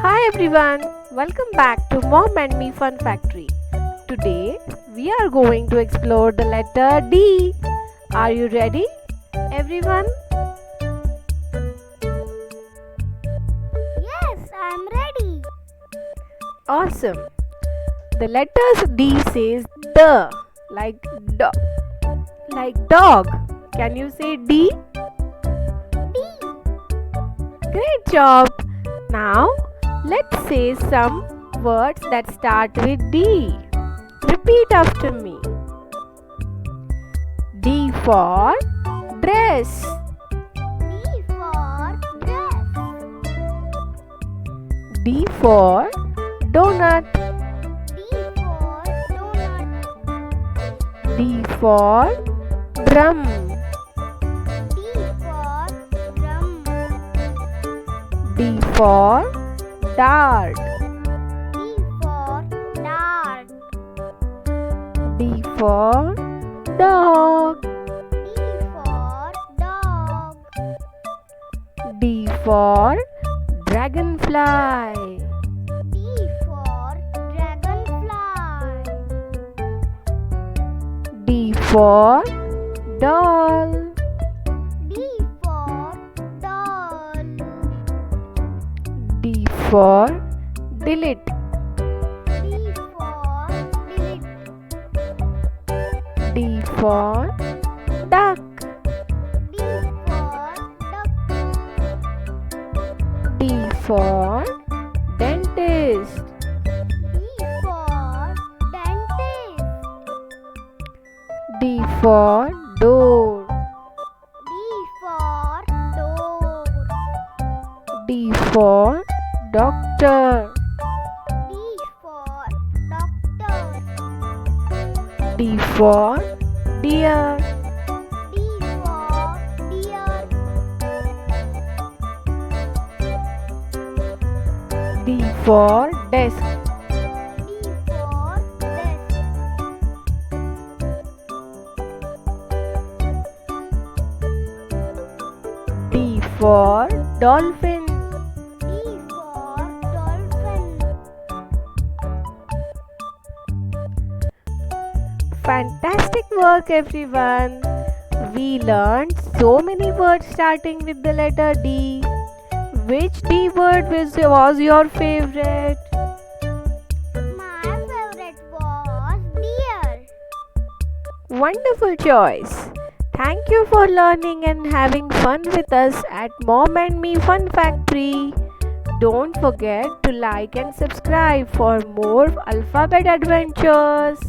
Hi everyone, welcome back to Mom and Me Fun Factory. Today we are going to explore the letter D. Are you ready, everyone? Yes, I'm ready. Awesome. The letters D says the, like dog. Can you say D? D. Great job. Now let's say some words that start with D. Repeat after me. D for dress. D for dress. D for donut. D for donut. D for drum. D for drum. D for dart. D for dart. D for dog. D for dog. D for dragonfly. D for dragonfly. D for doll. D for doll. D for delete. D for delete. D for duck. D for duck. D for dentist. D for dentist. D for door. D for door. D for doctor. D for doctor. D for deer. D for deer. D for desk. D for desk. D for dolphin. D for dolphin. Fantastic work, everyone. We learned so many words starting with the letter D. Which D word was your favorite? My favorite was deer. Wonderful choice. Thank you for learning and having fun with us at Mom and Me Fun Factory. Don't forget to like and subscribe for more alphabet adventures.